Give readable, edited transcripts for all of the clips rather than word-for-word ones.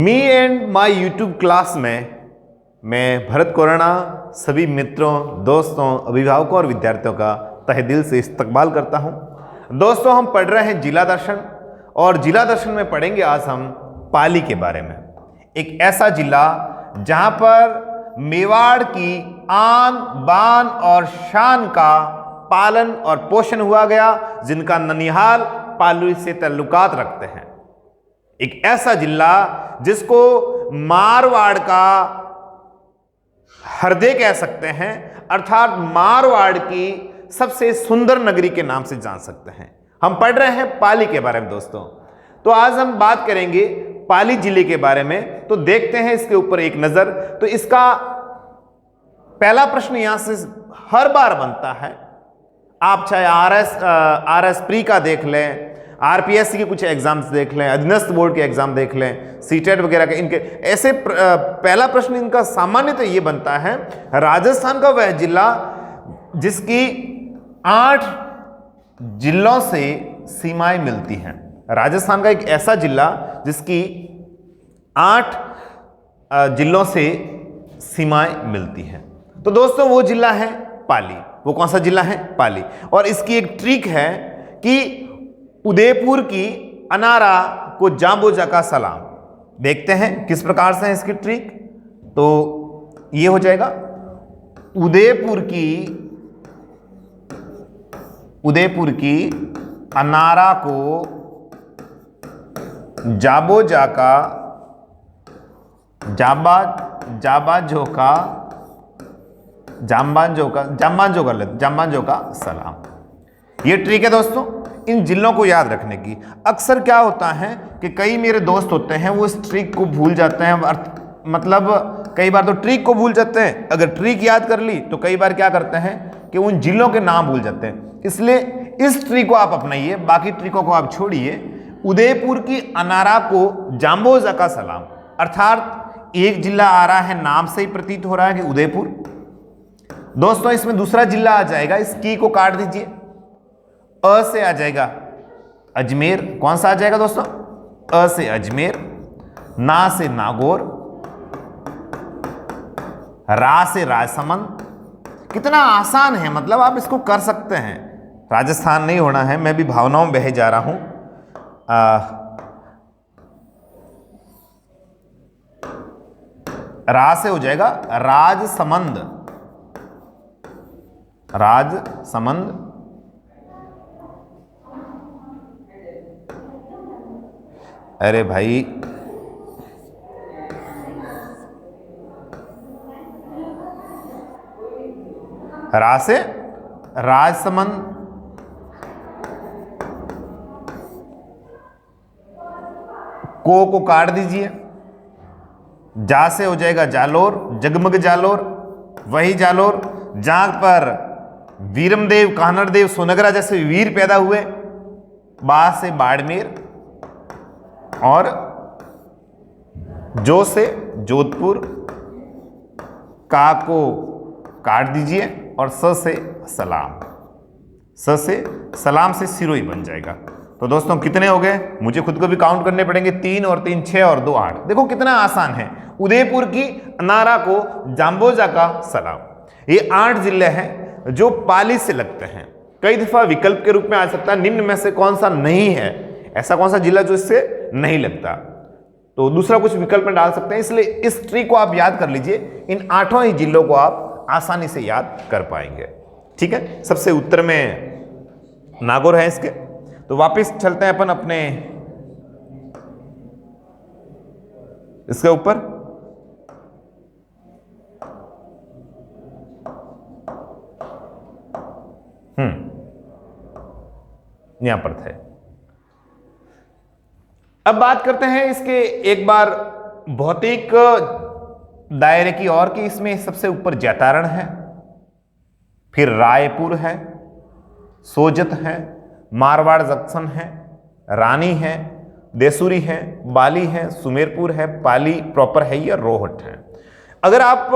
Me and my YouTube class में मैं Bharat corona सभी मित्रों, दोस्तों, अभिभावकों और विद्यार्थियों का तहे दिल से इस्तकबाल करता हूं। दोस्तों, हम पढ़ रहे हैं जिला दर्शन और जिला दर्शन में पढ़ेंगे आज हम पाली के बारे में। एक ऐसा जिला जहां पर मेवाड़ की आन बान और शान का पालन और पोषण हुआ गया, जिनका ननिहाल पाली से ताल्लुकात रखते हैं। एक ऐसा जिला जिसको मारवाड़ का हृदय कह सकते हैं, अर्थात मारवाड़ की सबसे सुंदर नगरी के नाम से जान सकते हैं। हम पढ़ रहे हैं पाली के बारे में दोस्तों। तो आज हम बात करेंगे पाली जिले के बारे में। तो देखते हैं इसके ऊपर एक नजर। तो इसका पहला प्रश्न यहां से हर बार बनता है। आप चाहे आरएस प्री का देख लें, आरपीएससी के कुछ एग्जाम्स देख लें, अधीनस्थ बोर्ड के एग्जाम देख लें, सीटेट वगैरह के, इनके ऐसे पहला प्रश्न इनका सामान्यतः ये बनता है, राजस्थान का वह जिला जिसकी 8 जिलों से सीमाएं मिलती हैं। राजस्थान का एक ऐसा जिला जिसकी 8 जिलों से सीमाएं मिलती हैं। तो दोस्तों वो जिला है पाली। वो कौन सा जिला है? पाली। और इसकी एक ट्रिक है कि उदयपुर की अनारा को जांबोजा का सलाम। देखते हैं किस प्रकार से है इसकी ट्रिक। तो ये हो जाएगा, उदयपुर की अनारा को जांबोजा का जांबाजो का सलाम। ये ट्रिक है दोस्तों इन जिलों को याद रखने की। अक्सर क्या होता है कि कई मेरे दोस्त होते हैं वो इस ट्रिक को भूल जाते हैं, मतलब कई बार तो ट्रिक को भूल जाते हैं। अगर ट्रिक याद कर ली तो कई बार क्या करते हैं कि उन जिलों के नाम भूल जाते हैं। इसलिए इस ट्रिक को आप अपनाइए, बाकी ट्रिकों को आप छोड़िए। उदयपुर की अनारा को जांबोजा का सलाम, अर्थात एक जिला आ रहा है, नाम से ही प्रतीत हो रहा है कि उदयपुर। दोस्तों इसमें दूसरा जिला आ जाएगा, इस की को काट दीजिए, अ से आ जाएगा अजमेर। कौन सा आ जाएगा दोस्तों? अ से अजमेर, ना से नागौर, रा से राजसमंद। कितना आसान है, मतलब आप इसको कर सकते हैं। राजस्थान नहीं होना है, मैं भी भावनाओं में बह जा रहा हूं। रा से हो जाएगा राजसमंद, राजसमंद। अरे भाई रा से राजसमंद, को काट दीजिए, जा से हो जाएगा जालोर, जगमग जालोर, वही जालोर जहां पर वीरमदेव, कानरदेव, सोनगरा जैसे वीर पैदा हुए। बा से बाड़मेर, और जो से जोधपुर, का को काट दीजिए और स से सलाम, स से सलाम से सिरोही बन जाएगा। तो दोस्तों कितने हो गए? मुझे खुद को भी काउंट करने पड़ेंगे। 3 और 3 6 और 2 8। देखो कितना आसान है। उदयपुर की अनारा को जांबोजा का सलाम। ये 8 जिले हैं जो पाली से लगते हैं। कई दफा विकल्प के रूप में आ सकता है, निम्न में से कौन सा नहीं है, ऐसा कौन सा जिला जो इससे नहीं लगता, तो दूसरा कुछ विकल्प में डाल सकते हैं। इसलिए इस ट्रिक को आप याद कर लीजिए। इन 8 ही जिलों को आप आसानी से याद कर पाएंगे। ठीक है, सबसे उत्तर में नागौर है इसके। तो वापस चलते हैं अपन अपने इसके ऊपर। यहां पर थे। अब बात करते हैं इसके एक बार भौतिक दायरे की और, कि इसमें सबसे ऊपर जैतारण है, फिर रायपुर है, सोजत है, मारवाड़ जंक्शन है, रानी है, देसूरी है, बाली है, सुमेरपुर है, पाली प्रॉपर है या रोहट है। अगर आप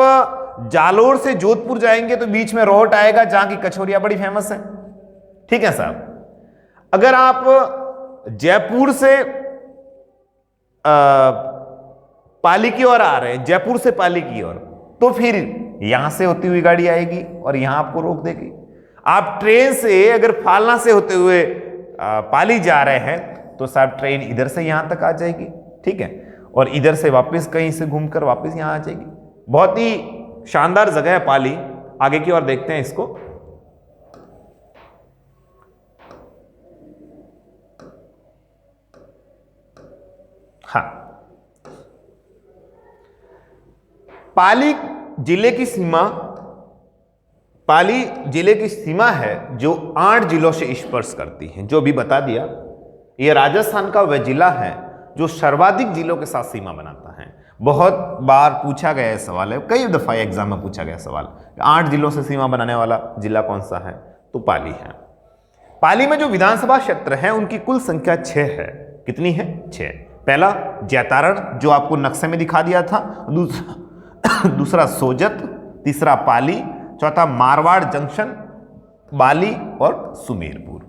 जालोर से जोधपुर जाएंगे तो बीच में रोहट आएगा, जहां की कचौरियां बड़ी फेमस है। ठीक है साहब। अगर आप जयपुर से पाली की ओर आ रहे हैं, जयपुर से पाली की ओर, तो फिर यहां से होती हुई गाड़ी आएगी और यहां आपको रोक देगी। आप ट्रेन से अगर फालना से होते हुए पाली जा रहे हैं तो साहब ट्रेन इधर से यहां तक आ जाएगी, ठीक है, और इधर से वापस कहीं से घूमकर वापस यहां आ जाएगी। बहुत ही शानदार जगह है पाली। आगे की ओर देखते हैं इसको। हाँ, पाली जिले की सीमा, पाली जिले की सीमा है जो 8 जिलों से स्पर्श करती है। जो भी बता दिया, यह राजस्थान का वह जिला है जो सर्वाधिक जिलों के साथ सीमा बनाता है। बहुत बार पूछा गया सवाल है, कई दफा एग्जाम में पूछा गया सवाल, 8 जिलों से सीमा बनाने वाला जिला कौन सा है, तो पाली है। पाली में जो विधानसभा क्षेत्र है उनकी कुल संख्या 6 है। कितनी है? 6। पहला जैतारण, जो आपको नक्शे में दिखा दिया था, दूसरा सोजत, तीसरा पाली, चौथा मारवाड़ जंक्शन, बाली और सुमेरपुर।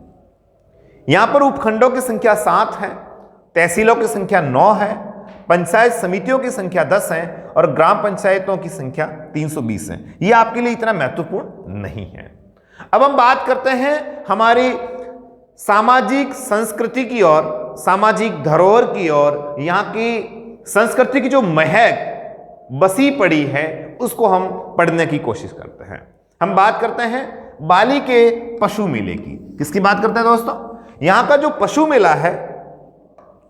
यहां पर उपखंडों की संख्या 7 है, तहसीलों की संख्या 9 है, पंचायत समितियों की संख्या 10 है और ग्राम पंचायतों की संख्या 320 है। यह आपके लिए इतना महत्वपूर्ण नहीं है। अब हम बात करते हैं हमारी सामाजिक संस्कृति की ओर, सामाजिक धरोहर की ओर। यहां की संस्कृति की जो महक बसी पड़ी है उसको हम पढ़ने की कोशिश करते हैं। हम बात करते हैं बाली के पशु मेले की। किसकी बात करते हैं दोस्तों? यहां का जो पशु मेला है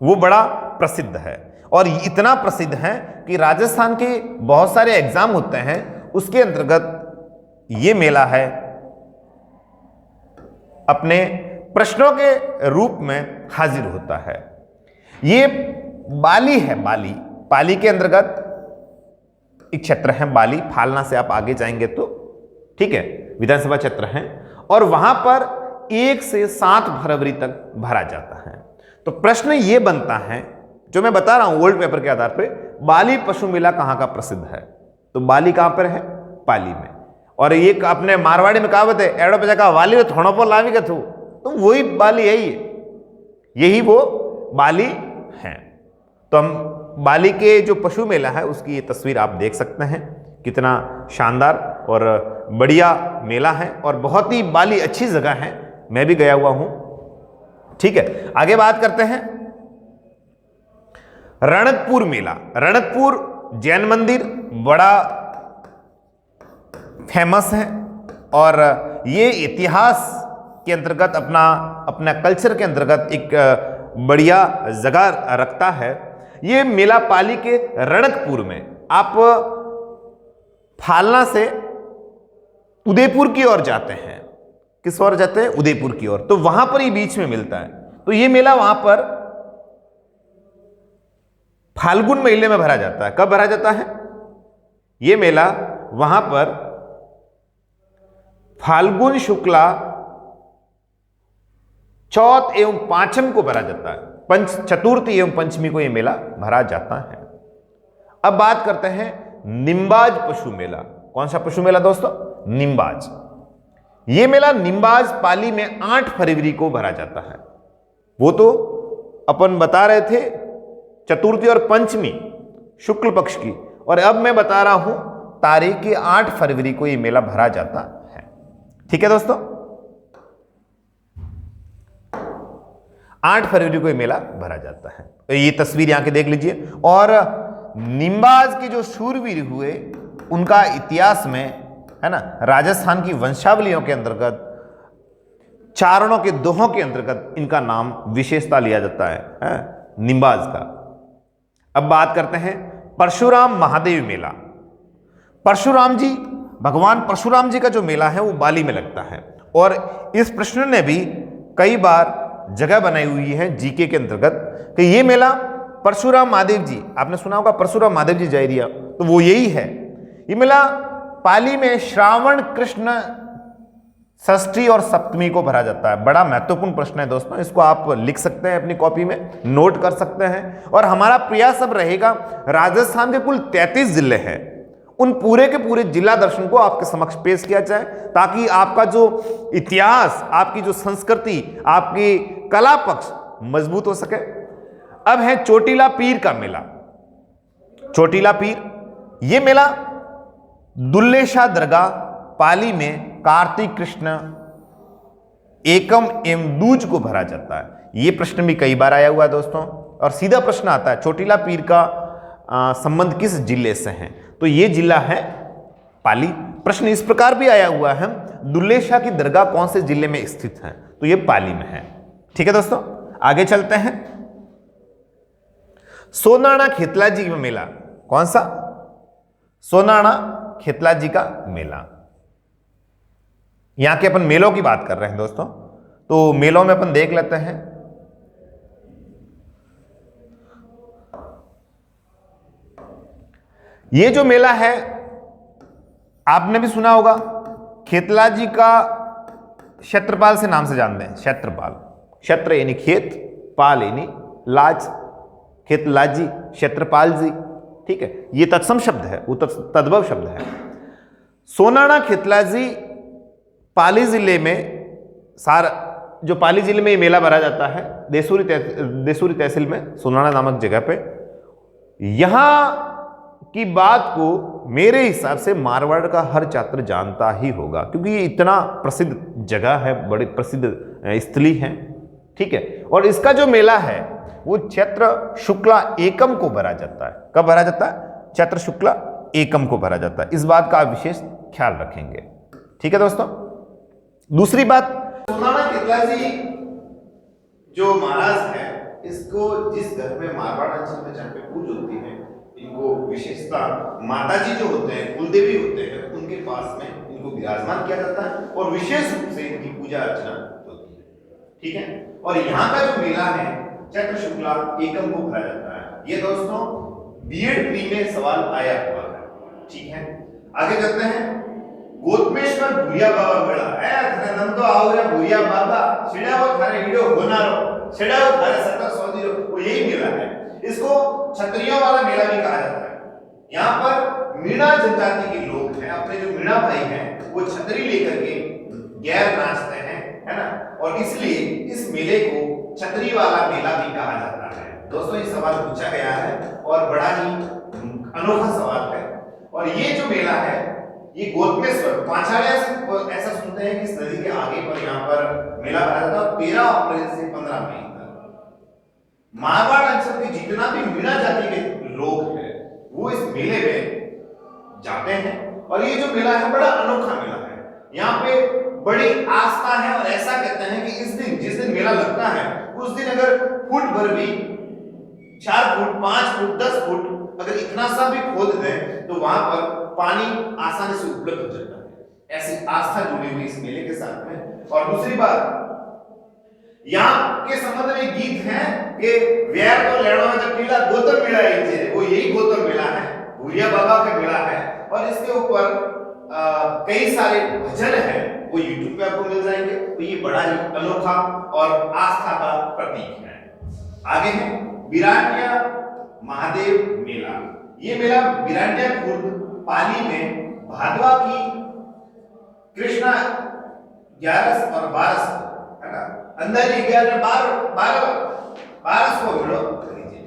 वो बड़ा प्रसिद्ध है और इतना प्रसिद्ध है कि राजस्थान के बहुत सारे एग्जाम होते हैं, उसके अंतर्गत ये मेला है अपने प्रश्नों के रूप में हाजिर होता है। ये बाली है, बाली, पाली के अंतर्गत एक क्षेत्र है बाली। फालना से आप आगे जाएंगे तो, ठीक है, विधानसभा क्षेत्र है और वहां पर 1 से 7 फरवरी तक भरा जाता है। तो प्रश्न ये बनता है, जो मैं बता रहा हूं ओल्ड पेपर के आधार पे, बाली पशु मेला कहां का प्रसिद्ध है? तो बाली कहां पर है? पाली में। और ये अपने मारवाड़ी में कहावत है, एड़ो पे जगह वाली थोड़ा पर लावी का थू, तो वही बाली है, यही वो बाली है। तो हम बाली के जो पशु मेला है उसकी ये तस्वीर आप देख सकते हैं। कितना शानदार और बढ़िया मेला है और बहुत ही बाली अच्छी जगह है, मैं भी गया हुआ हूं, ठीक है। आगे बात करते हैं रणकपुर मेला। रणकपुर जैन मंदिर बड़ा फेमस है और ये इतिहास के अंतर्गत अपना कल्चर के अंतर्गत एक बढ़िया जगह रखता है। ये मेला पाली के रणकपुर में, आप फालना से उदयपुर की ओर जाते हैं, किस ओर जाते हैं? उदयपुर की ओर, तो वहां पर ही बीच में मिलता है। तो ये मेला वहां पर फाल्गुन महीने में भरा जाता है। कब भरा जाता है ये मेला? वहां पर फाल्गुन शुक्ला चौथ एवं पांचम को भरा जाता है। चतुर्थी एवं पंचमी को यह मेला भरा जाता है। अब बात करते हैं निम्बाज पशु मेला। कौन सा पशु मेला दोस्तों? निम्बाज। यह मेला निम्बाज पाली में 8 फरवरी को भरा जाता है। वो तो अपन बता रहे थे चतुर्थी और पंचमी शुक्ल पक्ष की, और अब मैं बता रहा हूं तारीख 8 फरवरी को यह मेला भरा जाता है। ठीक है दोस्तों, 8 फरवरी को यह मेला भरा जाता है। तो ये तस्वीर यहां के देख लीजिए। और निम्बाज के जो शूरवीर हुए उनका इतिहास में, है ना, राजस्थान की वंशावलियों के अंतर्गत, चारणों के दोहों के अंतर्गत इनका नाम विशेषता लिया जाता है निम्बाज का। अब बात करते हैं परशुराम महादेव मेला। परशुराम जी, भगवान परशुराम जी का जो मेला है वो बाली में लगता है। और इस प्रश्न ने भी कई बार जगह बनाई हुई है जीके के अंतर्गत कि ये मेला परशुराम महादेव जी, आपने सुना होगा परशुराम महादेव जी जय रिया, तो वो यही है। ये मेला पाली में श्रावण कृष्ण षष्ठी और सप्तमी को भरा जाता है। बड़ा महत्वपूर्ण प्रश्न है दोस्तों, इसको आप लिख सकते हैं अपनी कॉपी में, नोट कर सकते हैं। और हमारा प्रयास अब रहेगा, राजस्थान के कुल 33 जिले हैं, उन पूरे के पूरे जिला दर्शन को आपके समक्ष पेश किया जाए, ताकि आपका जो इतिहास, आपकी जो संस्कृति, आपकी कला पक्ष मजबूत हो सके। अब है चोटीला पीर का मेला। चोटीला पीर। ये मेला दुल्ले शाह दरगाह पाली में कार्तिक कृष्ण एकम एवं दूज को भरा जाता है। ये प्रश्न भी कई बार आया हुआ है दोस्तों, और सीधा प्रश्न आता है चोटीला पीर का संबंध किस जिले से है, तो ये जिला है पाली। प्रश्न इस प्रकार भी आया हुआ है, दुल्ले शाह की दरगाह कौन से जिले में स्थित है, तो ये पाली में है। ठीक है दोस्तों, आगे चलते हैं। सोनाना खेतला जी का मेला, कौन सा? सोनाना खेतला जी का मेला। यहां के अपन मेलों की बात कर रहे हैं दोस्तों, तो मेलों में अपन देख लेते हैं। ये जो मेला है आपने भी सुना होगा, खेतला जी का क्षेत्रपाल से नाम से जानते हैं। क्षेत्रपाल, क्षेत्र यानी खेत, पाल यानी लाज, खेतलाजी, क्षेत्रपाल जी। ठीक है, ये तत्सम शब्द है, वो तद्भव शब्द है। सोनाना खेतलाजी पाली जिले में जो पाली जिले में ये मेला भरा जाता है, देसूरी तहसील में सोनाना नामक जगह पे। यहां की बात को मेरे हिसाब से मारवाड़ का हर छात्र जानता ही होगा, क्योंकि ये इतना प्रसिद्ध जगह है, बड़ी प्रसिद्ध स्थली है। ठीक है, और इसका जो मेला है वो चैत्र शुक्ला एकम को भरा जाता है। कब भरा जाता है? चैत्र शुक्ला एकम को भरा जाता है। इस बात का आप विशेष ख्याल रखेंगे। ठीक है दोस्तों, दूसरी बात, सोनाना खेतला जी जो महाराज है, इसको जिस घर में मारवाड़ अंचल में जहाँ पे पूज होती है, इनको विशेषता माता जी जो होते हैं, कुलदेवी होते हैं, उनके पास में इनको विराजमान किया जाता है और विशेष रूप से इनकी पूजा अर्चना होती है। ठीक है, और यहाँ का जो मेला है चैत्र शुक्ला एकम को भरा जाता है। ये दोस्तों बीएड प्री में सवाल आया हुआ है। ठीक है, आगे चलते हैं। गोतमेश्वर भूरिया बाबा मेला है, नम तो आओ रे भूरिया बाबा, छिड़ाओ थारे वीडियो होनारो, छिड़ाओ थारे 70 वो यही मेला है। इसको क्षत्रियों वाला मेला भी कहा जाता है। यहाँ पर मीणा जनजाति के लोग हैं, अपने जो मीणा भाई हैं वो छतरी लेकर के गैर नाचते हैं, है ना, और इसलिए इस मेले को छतरी वाला मेला भी कहा जाता है। दोस्तों ये सवाल पूछा गया है और बड़ा ही अनोखा सवाल है। और ये जो मेला है ये गोतमेश्वर पांचालिया से ऐसा सुनते हैं कि इस नदी के आगे पर यहाँ पर मेला भरा जाता है 13 अप्रैल से 15 मई तक। मारवाड़ अंचल के जितना भी मीणा जाति के लोग हैं वो इस मेले में जाते हैं। और ये जो मेला है बड़ा अनोखा मेला है। यहाँ पे बड़ी आस्था है और ऐसा कहते हैं कि इस दिन, जिस दिन मेला लगता है उस दिन अगर फुट भर भी, 4 फुट 5 फुट 10 फुट अगर इतना सा भी खोद दें तो वहां पर पानी आसानी से उपलब्ध हो जाता है। ऐसी आस्था जुड़ी हुई इस मेले के साथ में। और दूसरी बात, यहाँ के संबंध में गीत है कि व्यार तो लेना जब पीला गौतम मेला है, वो यही गौतम मेला है, भूरिया बाबा का मेला है। और इसके ऊपर कई सारे भजन है, वो YouTube पे आपको मिल जाएंगे। तो ये बड़ा ही अनोखा और आस्था का प्रतीक है। आगे है बिराटिया महादेव मेला। ये मेला बिराटिया खुर्द पाली में भादवा की कृष्णा 11 और 12 है ना, अंदाजे 11 12 को मिलो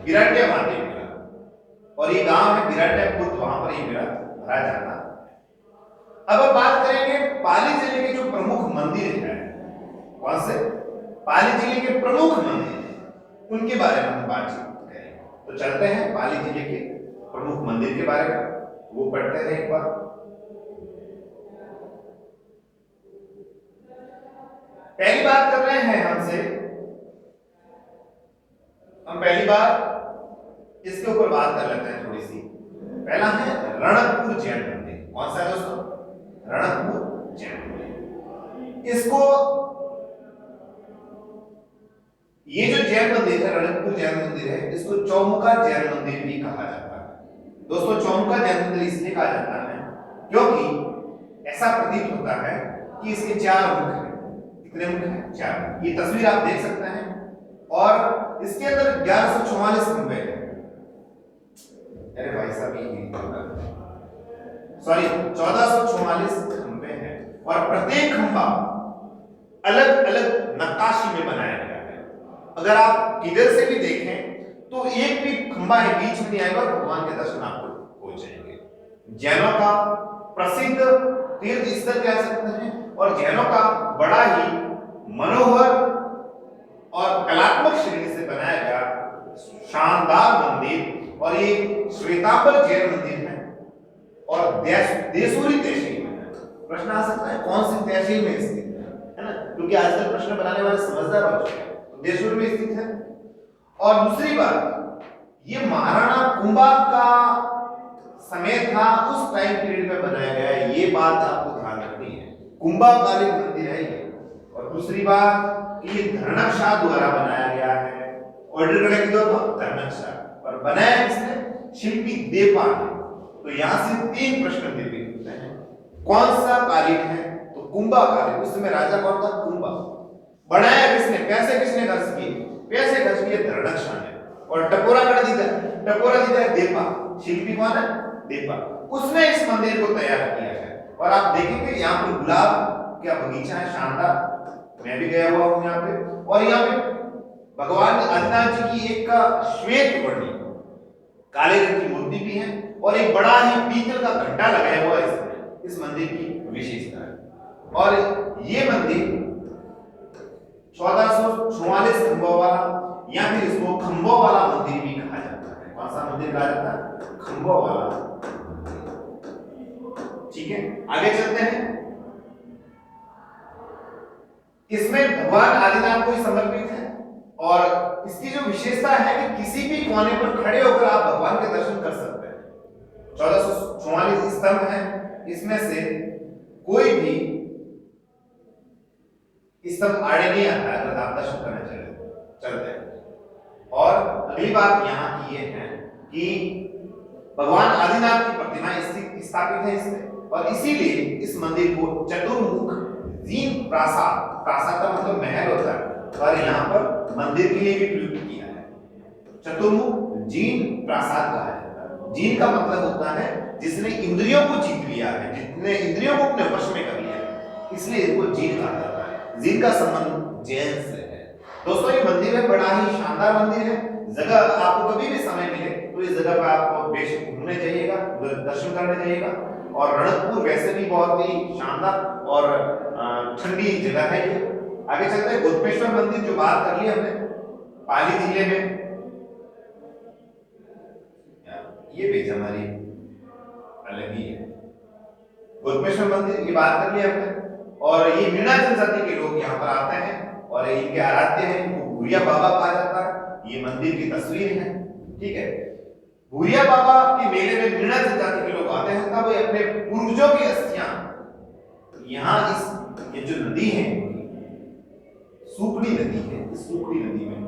बिराटिया महादेव मेला। और ये गांव है बिराटिया खुर्द, वहां पर ये मेला भरा जाता है। अब हम बात करेंगे पाली जिले के जो प्रमुख मंदिर हैं, कौन से पाली जिले के प्रमुख मंदिर, उनके बारे में हम बातचीत करेंगे। तो चलते हैं पाली जिले के प्रमुख मंदिर के बारे में, वो पढ़ते हैं एक बार। पहली बात कर रहे हैं हम पहली बार इसके ऊपर बात कर लेते हैं थोड़ी सी। पहला है रणकपुर जैन मंदिर। कौन सा है दोस्तों? रणकपुर जैन मंदिर। इसको, ये जो जैन मंदिर है, रणकपुर जैन मंदिर है, इसको चौमुखा जैन मंदिर भी कहा जाता है। दोस्तों चौमुखा जैन मंदिर इसलिए कहा जाता है क्योंकि ऐसा प्रतीत होता है कि इसके 4 मुख हैं। कितने मुख हैं? 4। ये तस्वीर आप देख सकते हैं। और इसके अंदर 1144 खंभे हैं। अरे भाई साहब ये सॉरी 1444 खंभे हैं और प्रत्येक खंभा अलग अलग नक्काशी में बनाया गया है। अगर आप किधर से भी देखें तो एक भी खंभा है बीच में नहीं आएगा और भगवान के दर्शन आपको जैनों का प्रसिद्ध तीर्थ स्थल कह सकते हैं और जैनों का बड़ा ही मनोहर और कलात्मक शैली से बनाया गया शानदार मंदिर, और ये श्वेतांबर जैन मंदिर है और देसूरी तहसील में है। प्रश्न आ सकता है कौन सी तहसील में स्थित है ना, क्योंकि आजकल प्रश्न बनाने वाले समझदार हो चुके हैं, तो देसूरी में स्थित है। और दूसरी बात, ये महाराणा कुंभा का समय था, उस टाइम पीरियड में बनाया गया है, ये बात आपको ध्यान रखनी है। कुंभाकालीन मंदिर है ये। और दूसरी बात कि ये धर्मशाह द्वारा बनाया गया है, ऑर्डर करने की धर्मशाह, और बनाया किसने? शिल्पी देपा ने। तो यहां से 3 प्रश्न निर्मित होते हैं। कौन सा कालीन है? तो कुंभाकालीन। उस समय राजा कौन था? कुंभा। बनाया किसने? पैसे किसने खर्च किए? पैसे खर्च किए धर्मशाह ने। और टपोरा कर दी है देपा। शिल्पी कौन है? देपा। उसने इस मंदिर को तैयार किया है। और आप देखेंगे यहाँ पर गुलाब क्या बगीचा है, शानदार। मैं भी गया हुआ हूं यहाँ पे। और यहाँ पे भगवान आदिनाथ जी की एक श्वेत वर्णी काले रंग की मूर्ति भी है और एक बड़ा ही पीतल का घंटा लगाया हुआ है इस मंदिर की विशेषता है। और ये मंदिर 1444 खंभों वाला, या फिर इसको खंभों वाला मंदिर भी कहा जाता है। कौन सा मंदिर कहा जाता है? खंभों वाला। ठीक है, आगे चलते हैं। इसमें भगवान आदिनाथ को ही समर्पित है और इसकी जो विशेषता है कि किसी भी कोने पर खड़े होकर आप भगवान के दर्शन कर सकते हैं। 1444 स्तंभ है, इसमें से कोई भी स्तंभ आड़े नहीं आता है अगर आप दर्शन करने चलते हैं। और अगली बात यहाँ की ये है कि भगवान आदिनाथ की प्रतिमा स्थापित है इसमें, और इसीलिए इस मंदिर को चतुर्मुख जीन प्रासाद, प्रासाद का मतलब महल होता है, और यहाँ पर मंदिर के लिए भी प्रयुक्त किया है। चतुर्मुख जीन प्रासाद कहा जाता है। जीन का मतलब होता है जिसने इंद्रियों को जीत लिया है, जितने इंद्रियों को अपने वश में कर लिया है, इसलिए इसको जीन कहा जाता है। जीन का संबंध जैन से है। दोस्तों ये मंदिर है, बड़ा ही शानदार मंदिर है। जगह आपको कभी भी समय मिले तो इस जगह पर आपको बेशक घूमने जाइएगा, दर्शन करने जाइएगा। और रणकपुर वैसे भी बहुत ही शानदार और ठंडी जगह है ये। आगे चलते हैं। गोतमेश्वर मंदिर जो बात कर ली हमने, पाली जिले में, ये पेज हमारी अलग ही है। गोतमेश्वर मंदिर की बात कर ली हमने, और ये मीणा जनजाति के लोग यहाँ पर आते हैं और इनके आराध्य हैं, इनको भूरिया बाबा कहा जाता है। ये मंदिर की तस्वीर है। ठीक है, भूरिया बाबा के मेले में मीणा जनजाति के लोग आते हैं, तब वे अपने पूर्वजों की अस्थियां यहाँ इस ये जो नदी है, सूखड़ी नदी है, इस सूखड़ी नदी में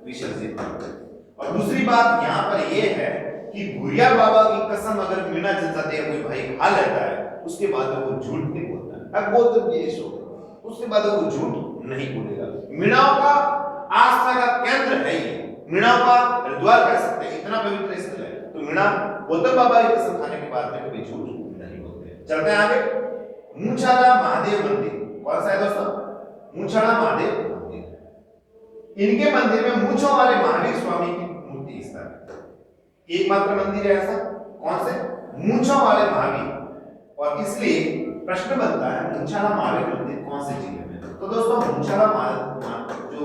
विसर्जित करते हैं। और दूसरी बात यहाँ पर यह है कि भूरिया बाबा की कसम अगर मीणा जनजाति का कोई भाई खा लेता है, उसके बाद वो झूठ नहीं बोलता है। अब बोलते उसके बाद वो झूठ नहीं बोलेगा। मीणाओं का आस्था का केंद्र है ये, मीणा का हरिद्वार कह सकते हैं, इतना पवित्र स्थल है। तो मीणा गौतम बाबा की कसम खाने के बाद में कभी झूठ नहीं बोलते। चलते हैं आगे। मूछाला महादेव मंदिर कौन सा है दोस्तों? मूछाला महादेव मंदिर। इनके मंदिर में मूछों वाले महावीर स्वामी की मूर्ति स्थापित है। एकमात्र मंदिर है ऐसा। कौन से? मूछों वाले महावीर। और इसलिए प्रश्न बनता है मूछाला महावीर मंदिर कौन से जिले में? तो दोस्तों मूछाला जो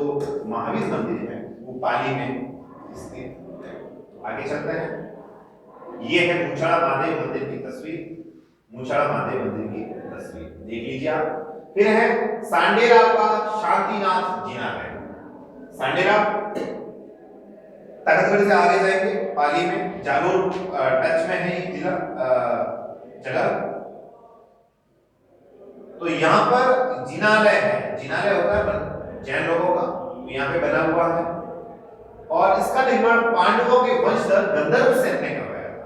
महावीर मंदिर है वो पाली में स्थित है। आगे चलते हैं। ये है मूछाला महादेव मंदिर की तस्वीर। मूछाला महादेव मंदिर की तस्वीर देख लीजिए आप। फिर है सांडेरा का शांतिनाथ जिनालय। सांडेरा तखतगढ़ से आगे जाएंगे, पाली में जालोर टच में है ये जिला जगह। तो यहाँ पर जिनालय है। जिनालय होता है जैन लोगों का, तो यहाँ पे बना हुआ है। और इसका निर्माण पांडवों के वंशधर गंधर्व सेन ने करवाया था।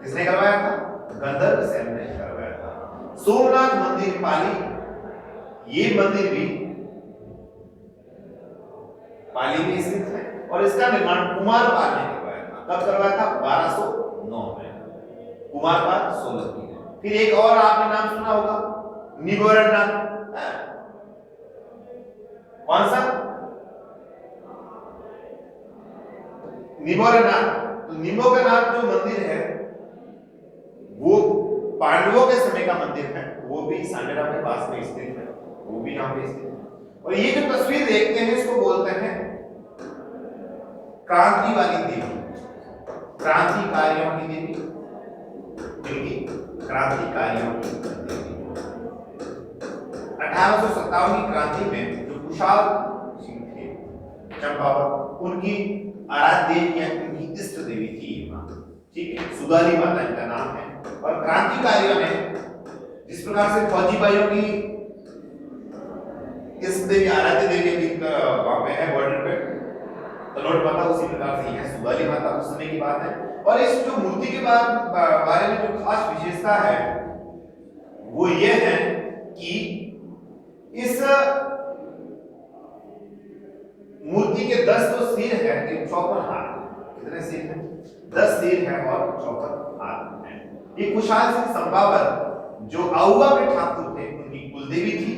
किसने करवाया था? गंधर्व सेन ने करवाया था। सोमनाथ मंदिर पाली, ये मंदिर भी पाली में स्थित है और इसका निर्माण कुमारपाल ने करवाया था। कब करवाया था? 1209 में। कुमारपाल सोलंकी ने। फिर एक और आपने नाम सुना होगा, निगोरनाथ। कौन सा? निगोरनाथ। तो निगोरनाथ जो मंदिर है वो पांडवों के समय का मंदिर है, वो भी सांडेरा के पास में स्थित है, वो भी यहाँ पे स्थित है। और ये जो तस्वीर देखते हैं इसको बोलते हैं क्रांति वाली देवी, क्रांतिकारियों की देवी, क्रांतिकारियों की देवी। 1857 की क्रांति में जो कुशाल सिंह थे चंपावत, उनकी आराध्य या उनकी इष्ट देवी थी मां, ठीक है, सुगाली माता इनका नाम है। और क्रांतिकारियों ने जिस प्रकार से फौजी भाइयों की इस देवी आराध्य देवी की वहां पे है बॉर्डर पे तलोट माता, उसी प्रकार से यह सुगाली माता उस समय की बात है। और इस जो मूर्ति के बारे में जो खास विशेषता है वो ये है कि इस मूर्ति के 10 तो सिर है, 54 हाथ। कितने सिर हैं? 10 सिर है और 54 हाथ हैं। ये कुशाल सिंह संभावत जो आउवा के ठाकुर थे उनकी कुलदेवी थी।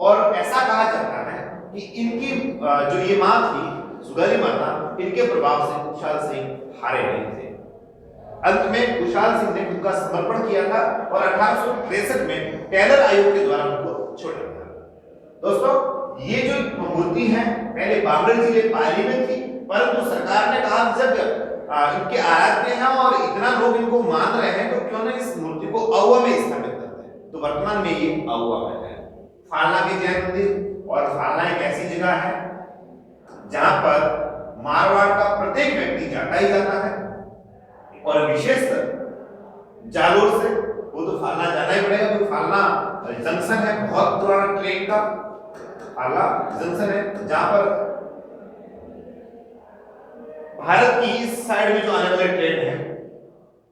और ऐसा कहा जाता है कि इनकी जो ये मां थी सुगाली माता, इनके प्रभाव से कुशाल सिंह हारे नहीं थे। अंत में कुशाल सिंह ने उनका समर्पण किया था और 1863 में टेलर आयोग के द्वारा उनको छोड़ा गया। दोस्तों ये जो मूर्ति है पहले बांगड़ जिले पाली में थी, परंतु सरकार ने कहा जब इनके आराध्य हैं और इतना लोग इनको मान रहे हैं तो क्यों ना इस मूर्ति को आउवा में स्थापित करते हैं। तो वर्तमान में ये आउवा में है। फालना के जैन मंदिर, और फालना एक ऐसी जगह है जहां पर मारवाड़ का प्रत्येक व्यक्ति जाता ही जाता है। और विशेषकर जालोर से वो तो फालना जाना ही पड़ेगा, तो फालना जंक्शन है, बहुत पुराना ट्रेन का फालना जंक्शन है, जहां पर भारत की इस साइड में जो आने वाली ट्रेन है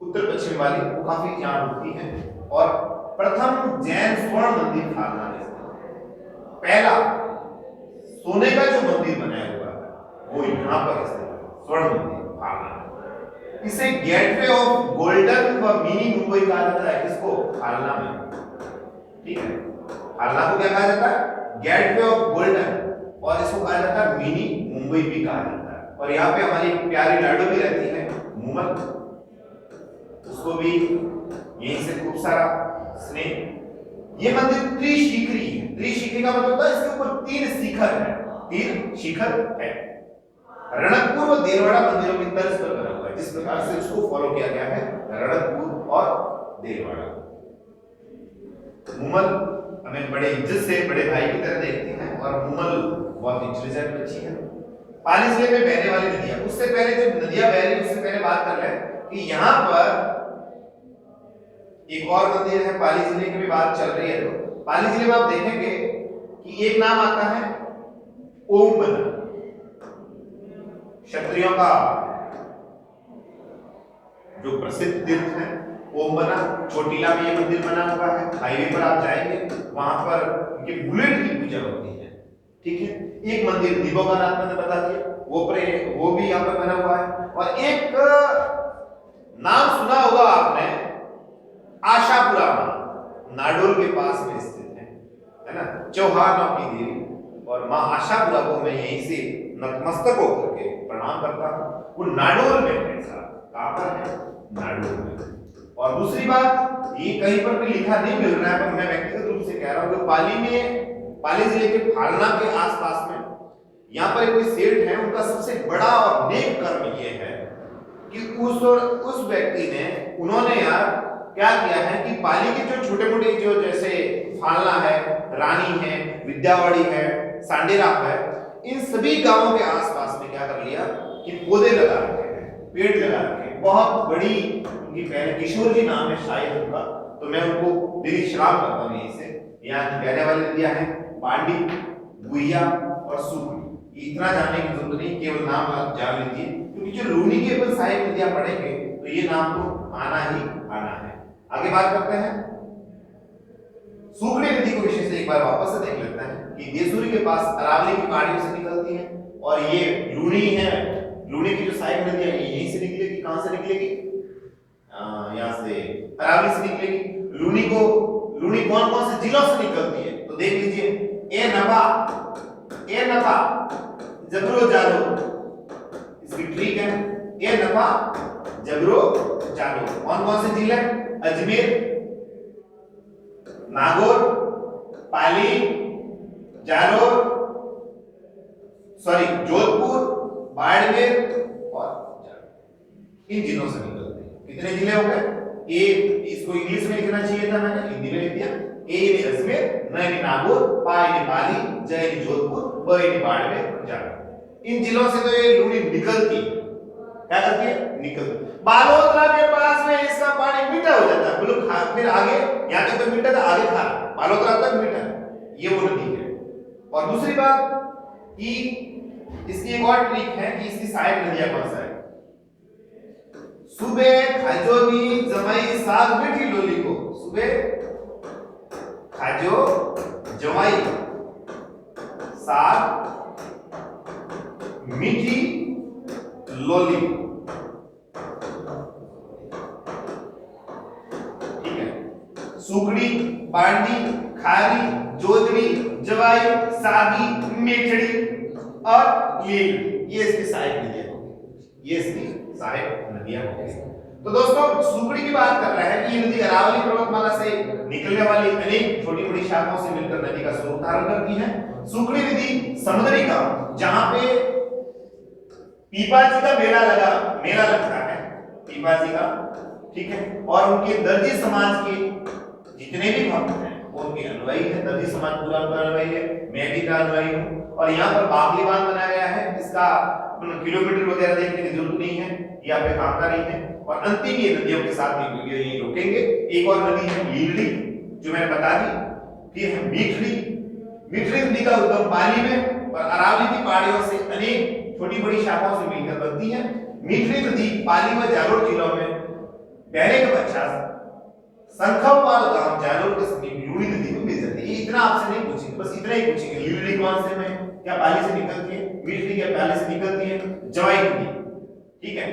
उत्तर पश्चिम वाली, वो काफी यहाँ रुकती है। और प्रथम जैन स्वर्ण मंदिर फालना में पहला सोने का जो मंदिर बनाया हुआ है वो यहाँ पर स्थित है, स्वर्ण मंदिर फालना। इसे गेटवे ऑफ गोल्डन व मिनी मुंबई कहा जाता है। किसको? फालना में, ठीक है। फालना को क्या कहा जाता है? गेटवे ऑफ गोल्डन, और इसको कहा जाता है मिनी मुंबई भी कहा जाता है। और यहाँ पे हमारी प्यारी लाडो भी रहती है मुमल, उसको भी यहीं से खूब सारा स्नेह। ये मंदिर त्रिशिखरी है। त्रिशिखरी का मतलब होता है इसके ऊपर 3 शिखर है, 3 शिखर है। रणकपुर और देलवाड़ा मंदिरों की तर्ज पर बना हुआ है, जिस प्रकार से उसको फॉलो किया गया है रणकपुर और देलवाड़ा। मुमल हमें बड़े इज्जत से बड़े भाई की तरह देखते हैं और मुमल बहुत इंटेलिजेंट बच्ची है। पाली जिले में बहने वाली नदियां, उससे पहले जब नदियां बह रही उससे पहले बात कर लें कि यहाँ पर एक और मंदिर है। पाली जिले की भी बात चल रही है तो पाली जिले में आप देखेंगे कि एक नाम आता है ओमबना, क्षत्रियों का जो प्रसिद्ध तीर्थ है ओमबना। चोटीला में ये मंदिर बना हुआ है, हाईवे पर आप जाएंगे वहां पर ये बुलेट की पूजा होती है, ठीक है। एक मंदिर दिवोगानाथ मैंने बता दिया, वो भी यहाँ पर बना हुआ है। और एक नाम सुना होगा आपने, आशापुरा नाडोल के पास में स्थित है ना, चौहानों की देवी। और मां आशापुरा को मैं यहीं से नतमस्तक होकर के प्रणाम करता हूं। वो नाडोल में है साहब, कहां पर है? नाडोल में। और दूसरी बात, ये कहीं पर भी लिखा नहीं मिल रहा है, पर मैं व्यक्तिगत रूप से कह रहा हूं कि पाली जिले के फालना के आसपास में यहाँ पर कोई सेठ है, उनका सबसे बड़ा और नेक कर्म ये है कि उस व्यक्ति ने उन्होंने यार क्या किया है कि पाली के जो छोटे मोटे जो जैसे फालना है, रानी है, विद्यावाड़ी है, सांडेरा है, इन सभी गांवों के आसपास में क्या कर लिया कि पौधे लगा रखे हैं, पेड़ लगा रखे हैं। बहुत बड़ी उनकी बहन किशोर जी नाम है शायद उनका, तो मैं उनको दिली सलाम करता हूँ यहीं से। यहाँ की बहने वाली नदियां हैं पांडी, गुइया और सूखी। इतना जानने की जरूरत नहीं, केवल नाम आप जान लीजिए, क्योंकि जो लूनी के ऊपर सहायक नदियां पढ़ेंगे तो ये नाम तो आना ही आना है। आगे बात करते हैं सूखड़ी नदी को विशेष एक बार वापस से देख लेते हैं कि देसूरी के पास अरावली की पहाड़ियों से निकलती है और ये लूनी है। लूनी की जो सहायक नदी है यहीं से निकलेगी। कहां से निकलेगी? यहाँ से अरावली से निकलेगी। लूनी कौन कौन से जिलों से निकलती है तो देख लीजिए, ए नफा, जबरो जालो, इसकी ट्रिक है। ए नफा, जबरो जालोर। कौन कौन से जिले? अजमेर, नागौर, पाली, जालोर, सॉरी जोधपुर, बाड़मेर और जालोर। इन जिलों से निकलते हैं। कितने जिले हो गए? ए, इसको इंग्लिश में लिखना चाहिए था, मैंने हिंदी में लिख दिया। ए ने अजमेर, न ने नागौर, पा ने पाली, ज ने जोधपुर, ब ने बाड़मेर, जालोर। इन जिलों से तो ये लूणी निकलती है। क्या करती है? निकलती। बालोतरा के पास में इसका पानी मीठा हो जाता है, बिल्कुल फिर आगे यहाँ तक तो मीठा था, आगे खारा, बालोतरा तक मीठा। ये वो नदी है। और दूसरी बात कि इसकी एक और ट्रिक है कि इसकी सहायक नदियां कौन सा है? सुबह खाजोनी जमाई साग मीठी लोली को, सुबह खाजो जमाई साग मीठी लोली, ठीक है। सुकड़ी, बांडी, खारी, जोदड़ी, जवाई, सागी, मेठड़ी और लील, ये इसकी सहायक नदियां होंगी। ये इसकी सहायक नदियां होंगी। तो दोस्तों सुकड़ी की बात कर रहा है कि ये नदी अरावली पर्वतमाला से निकलने वाली अनेक छोटी बड़ी शाखाओं से मिलकर नदी का स्वरूप धारण करती है। सुकड़ी नदी समुद्री गांव जहां पे पीपा जी का मेला लगता है, पीपा जी का, ठीक है। और उनके दर्जी समाज के जितने भी भक्त हैं वो उनके अनुयायी हैं। दर्जी समाज पूरा उनका अनुयायी है, मैं भी का अनुयायी हूं। और यहाँ पर बागली बांध बनाया गया है, इसका किलोमीटर वगैरह देखने की जरूरत नहीं है, ये आप पे काम का नहीं है। और अंतिम ये नदियों के साथ ये वीडियो यही रोकेंगे। एक और नदी है लीलड़ी, जो मैंने बता दी। फिर है मीठड़ी। मीठड़ी नदी का उद्गम पाली में और अरावली की पहाड़ियों से अनेक छोटी बड़ी शाखाओं से मिलकर बनती है। मीठड़ी नदी पाली व जालोर जिलों में पहले के पश्चात संखमवाल गांव जालोर के समीप लूणी नदी को मिल जाती है। इतना आपसे नहीं पूछेंगे, बस इतना ही पूछेंगे। लीलड़ी कौन से में क्या पाली से निकलती है? मीठड़ी क्या पाली से निकलती है? जवाई नदी, ठीक है।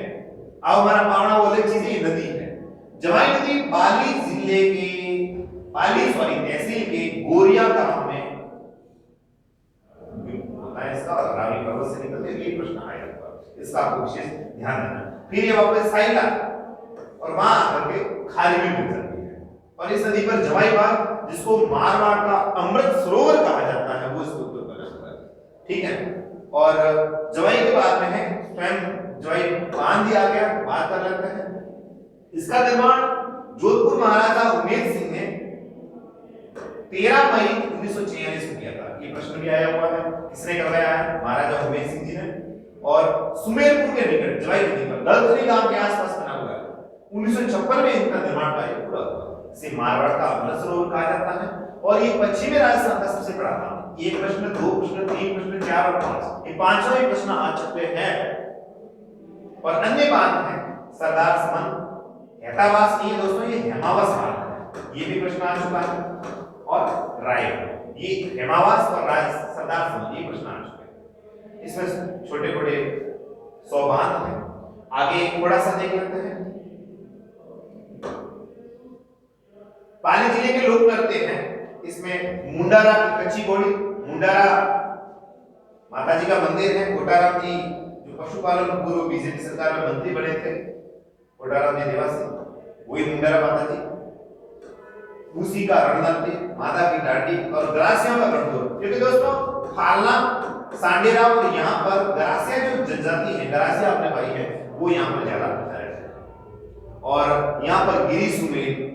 अब हमारा पावना वो अलग चीज है, नदी है। जवाई नदी पाली जिले के तहसील के गोरिया गांव में होता है इसका, और रावी पर्वत से निकलते हैं। ये प्रश्न आया था, इसका आपको विशेष ध्यान देना। फिर ये वापस साइला और वहां आकर के खारी में मिल जाती है। और इस नदी पर जवाई बाग, जिसको मारवाड़ का अमृत सरोवर कहा जाता है, वो इसके ऊपर बना हुआ है, ठीक है। और जवाई के बाद में है स्वयं जवाई बांध दिया गया, बात कर लेते हैं। इसका निर्माण जोधपुर महाराजा उमेद सिंह ने 13 मई 1946 में किया था। ये प्रश्न भी आया हुआ है, किसने करवाया है? महाराजा उमेद सिंह जी ने। और सुमेरपुर के निकट जवाई नदी पर दलथरी गांव के आसपास बना हुआ है। 1956 में इनका निर्माण कार्य पूरा हुआ। इसे मारवाड़ का अमृत सरोवर कहा जाता है। और ये पश्चिमी राजस्थान का सबसे बड़ा गांव। एक प्रश्न, दो प्रश्न, तीन प्रश्न, चार और पांच, ये पांचों ही प्रश्न आ चुके हैं। और अन्य बात है सरदार समन हेतावास नहीं है दोस्तों, ये हेमावास मार्ग है, ये भी प्रश्न आ चुका है। और राय, ये हेमावास और राय सरदार समन, ये प्रश्न आ चुके हैं। इसमें छोटे बड़े 100 बांध हैं। आगे थोड़ा सा देख लेते हैं। पाली जिले के लोग करते हैं इसमें मुंडारा की कच्ची घोड़ी, मुंडारा माता जी का मंदिर है। कोटाराम जी जो पशुपालन पूर्व बीजेपी सरकार में मंत्री बने थे, कोटाराम जी देवासी, वही मुंडारा माता जी। उसी का रणदंती, माता की डांडी और गरासिया का रणदौर। क्योंकि दोस्तों फालना, सांडेरा और यहाँ पर गरासिया जो जनजाति है, गरासिया अपने भाई है, वो यहाँ पर ज्यादा बताया जाए। और यहाँ पर गिरी सुमेर,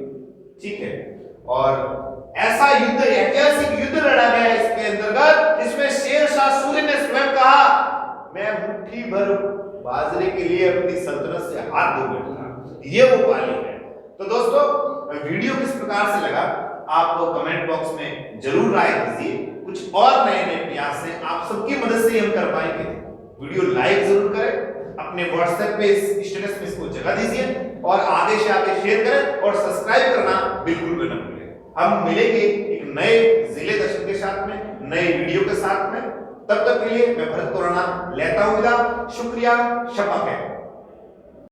ठीक है। और ऐसा युद्ध, ऐतिहासिक युद्ध लड़ा गया इसके अंतर्गत, जिसमें शेरशाह सूरी ने स्वयं कहा, मैं मुट्ठी भर बाजरे के लिए अपनी सल्तनत से हाथ धो बैठा। ये वो पाली है। तो दोस्तों वीडियो किस प्रकार से लगा आप कमेंट बॉक्स में जरूर राय दीजिए। कुछ और नए नए प्रयास से आप सबकी मदद से हम कर पाएंगे। वीडियो लाइक जरूर करें, अपने व्हाट्सएप पे इस स्टेटस में इसको जगह दीजिए और आगे से आगे शेयर करें और सब्सक्राइब करना बिल्कुल भी न भूलें। हम मिलेंगे एक नए जिले दर्शन के साथ में, नए वीडियो के साथ में। तब तक के लिए मैं भरत कोराना लेता हूं विदा। शुक्रिया, शपथ है।